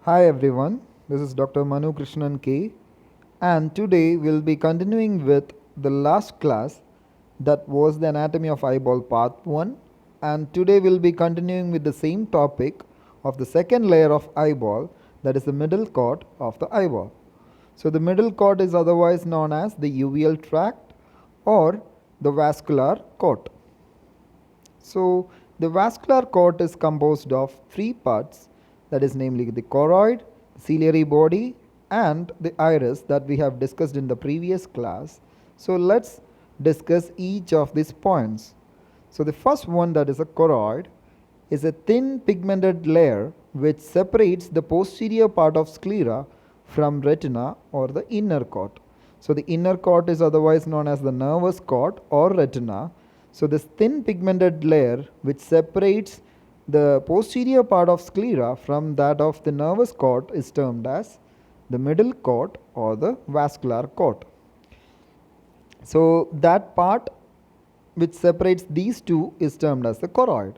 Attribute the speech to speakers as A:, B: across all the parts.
A: Hi everyone, this is Dr. Krishnan.K, and today we'll be continuing with the last class that was the anatomy of eyeball part 1, and today we'll be continuing with the same topic of the second layer of eyeball, that is the middle cord of the eyeball. So the middle cord is otherwise known as the uveal tract or the vascular cord. So the vascular cord is composed of three parts, that is namely the choroid, ciliary body and the iris that we have discussed in the previous class. So let's discuss each of these points. So the first one, that is a choroid, is a thin pigmented layer which separates the posterior part of sclera from retina or the inner cord. So the inner cord is otherwise known as the nervous cord or retina. So this thin pigmented layer which separates the posterior part of sclera from that of the nervous cord is termed as the middle cord or the vascular cord. So that part which separates these two is termed as the choroid.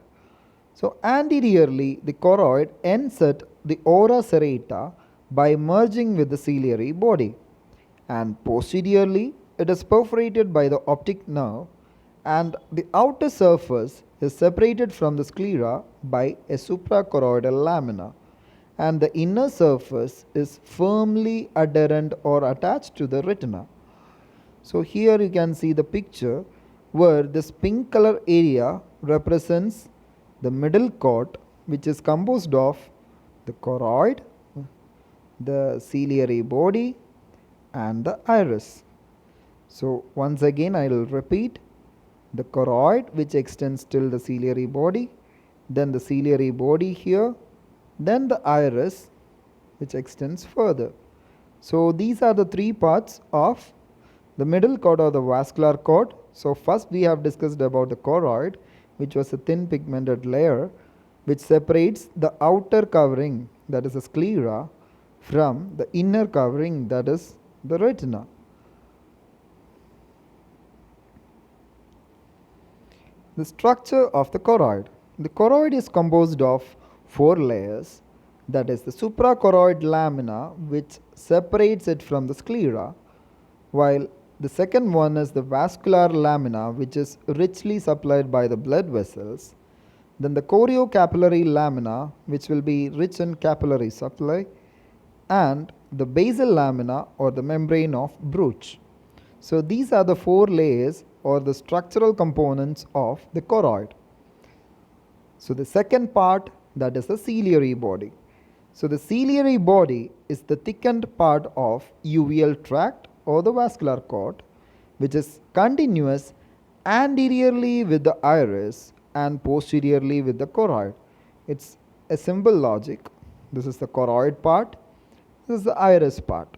A: So anteriorly the choroid ends at the ora serrata by merging with the ciliary body, and posteriorly it is perforated by the optic nerve, and the outer surface is separated from the sclera by a suprachoroidal lamina, and the inner surface is firmly adherent or attached to the retina. So here you can see the picture where this pink color area represents the middle cord, which is composed of the choroid, the ciliary body and the iris. So once again I will repeat: the choroid which extends till the ciliary body, then the ciliary body here, then the iris which extends further. So these are the three parts of the middle cord or the vascular cord. So first we have discussed about the choroid, which was a thin pigmented layer which separates the outer covering, that is the sclera, from the inner covering, that is the retina. The structure of the choroid. The choroid is composed of four layers, that is the suprachoroid lamina which separates it from the sclera, while the second one is the vascular lamina which is richly supplied by the blood vessels. Then the choriocapillary lamina which will be rich in capillary supply, and the basal lamina or the membrane of Bruch. So these are the four layers or the structural components of the choroid. So the second part, that is the ciliary body. So the ciliary body is the thickened part of uveal tract or the vascular cord, which is continuous anteriorly with the iris and posteriorly with the choroid. It's a simple logic. This is the choroid part, this is the iris part,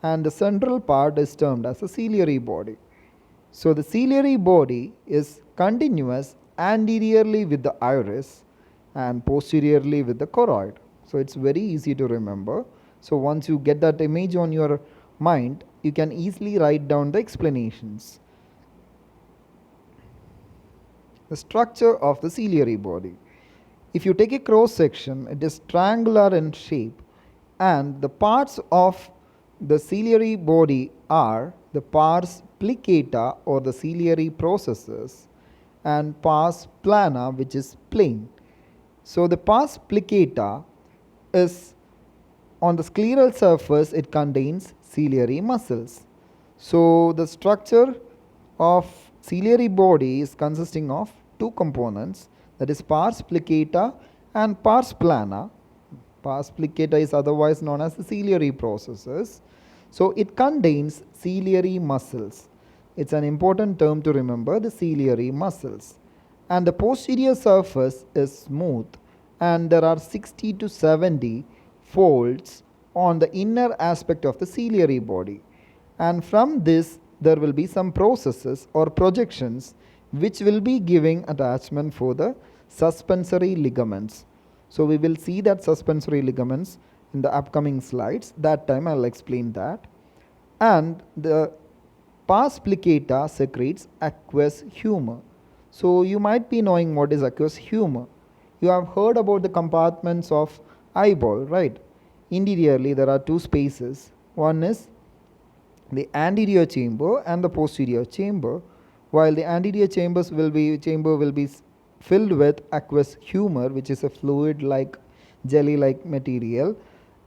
A: and the central part is termed as the ciliary body. So the ciliary body is continuous anteriorly with the iris and posteriorly with the choroid. So it's very easy to remember. So once you get that image on your mind, you can easily write down the explanations. The structure of the ciliary body. If you take a cross section, it is triangular in shape, and the parts of the ciliary body are the pars plicata or the ciliary processes and pars plana, which is plane. So the pars plicata is on the scleral surface, it contains ciliary muscles. So the structure of ciliary body is consisting of two components, that is pars plicata and pars plana. Pars plicata is otherwise known as the ciliary processes. So it contains ciliary muscles. It's an important term to remember, the ciliary muscles. And the posterior surface is smooth, and there are 60 to 70 folds on the inner aspect of the ciliary body. And from this there will be some processes or projections which will be giving attachment for the suspensory ligaments. So we will see that suspensory ligaments in the upcoming slides. That time I will explain that. And the pars plicata secretes aqueous humor. So you might be knowing what is aqueous humor. You have heard about the compartments of eyeball, right? interiorly there are two spaces. One is the anterior chamber and the posterior chamber. While the anterior chamber will be filled with aqueous humor, which is a fluid like jelly like material,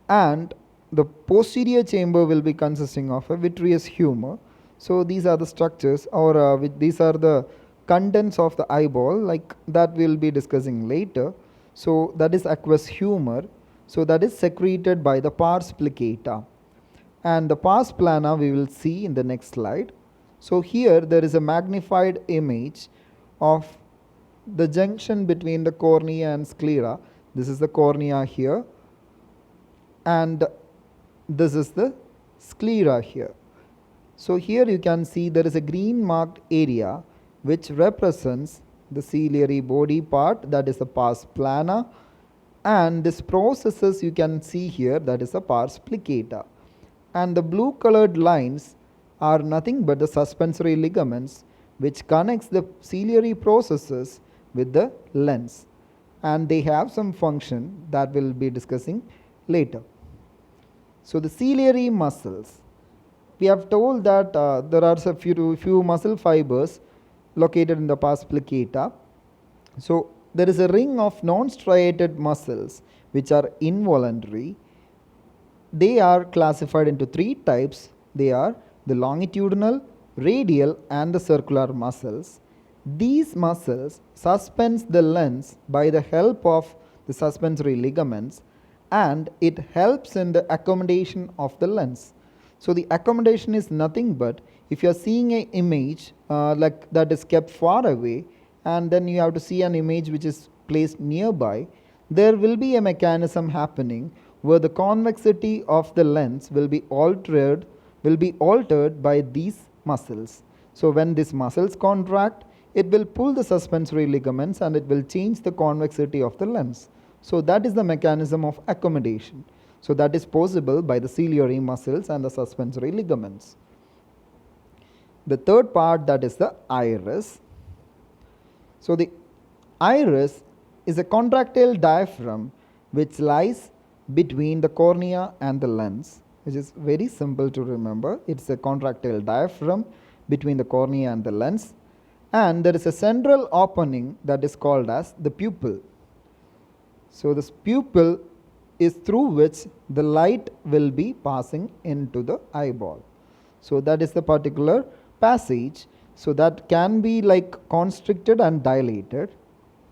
A: and the posterior chamber will be consisting of a vitreous humor. So these are the structures, or these are the contents of the eyeball, like that we'll be discussing later. So that is aqueous humor. So that is secreted by the pars pliccata, and the pars plana we will see in the next slide. So here there is a magnified image of the junction between the cornea and sclera. This is the cornea here, and this is the sclera here. So here you can see there is a green marked area which represents the ciliary body part, that is the pars plana, and this processes you can see here, that is the pars pliccata. And the blue colored lines are nothing but the suspensory ligaments which connects the ciliary processes with the lens, and they have some function that we'll be discussing later. So the ciliary muscles, we have told that there are a few muscle fibers located in the pars pliccata. So there is a ring of non-striated muscles which are involuntary. They are classified into three types. They are the longitudinal, radial, and the circular muscles. These muscles suspend the lens by the help of the suspensory ligaments, and it helps in the accommodation of the lens. So the accommodation is nothing but, if you are seeing an image like that is kept far away, and then you have to see an image which is placed nearby, there will be a mechanism happening where the convexity of the lens will be altered by these muscles. So when these muscles contract, it will pull the suspensory ligaments and it will change the convexity of the lens. So that is the mechanism of accommodation. So that is possible by the ciliary muscles and the suspensory ligaments. The third part, that is the iris. So the iris is a contractile diaphragm which lies between the cornea and the lens, which is very simple to remember. It's a contractile diaphragm between the cornea and the lens, and there is a central opening that is called as the pupil. So this pupil is through which the light will be passing into the eyeball. So that is the particular passage. So that can be like constricted and dilated.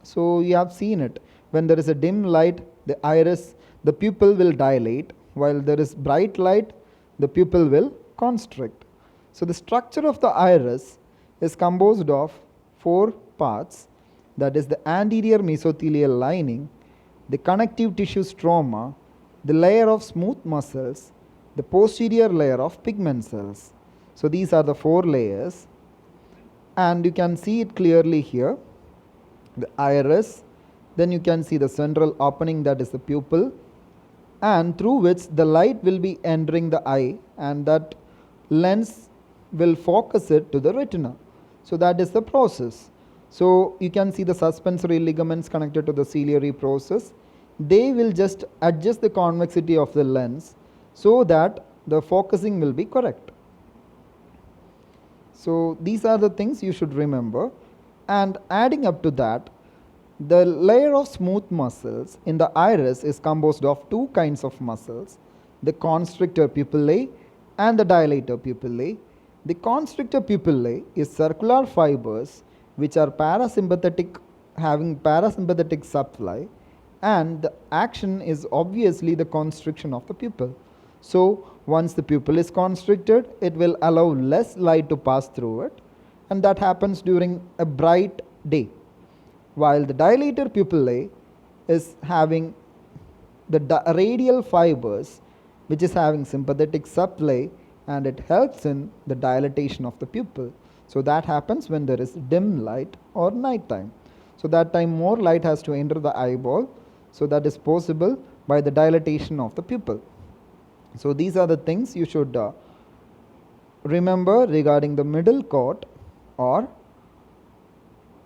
A: So you have seen it. When there is a dim light, the pupil will dilate. While there is bright light, the pupil will constrict. So the structure of the iris is composed of four parts. That is the anterior mesothelial lining, the connective tissue stroma, the layer of smooth muscles, the posterior layer of pigment cells. So these are the four layers, and you can see it clearly here. The iris, then you can see the central opening, that is the pupil, and through which the light will be entering the eye, and that lens will focus it to the retina. So that is the process. So you can see the suspensory ligaments connected to the ciliary process. They will just adjust the convexity of the lens so that the focusing will be correct. So these are the things you should remember. And adding up to that, the layer of smooth muscles in the iris is composed of two kinds of muscles, the constrictor pupillae and the dilator pupillae. The constrictor pupillae is circular fibers which are having parasympathetic supply, and the action is obviously the constriction of the pupil. So once the pupil is constricted, it will allow less light to pass through it, and that happens during a bright day. While the dilator pupillae is having the radial fibers which is having sympathetic supply, and it helps in the dilatation of the pupil. So that happens when there is dim light or night time. So that time more light has to enter the eyeball. So that is possible by the dilatation of the pupil. So these are the things you should remember regarding the middle court or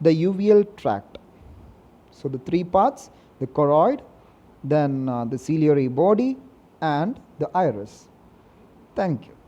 A: the uveal tract. So the three parts, the choroid, then the ciliary body, and the iris. Thank you.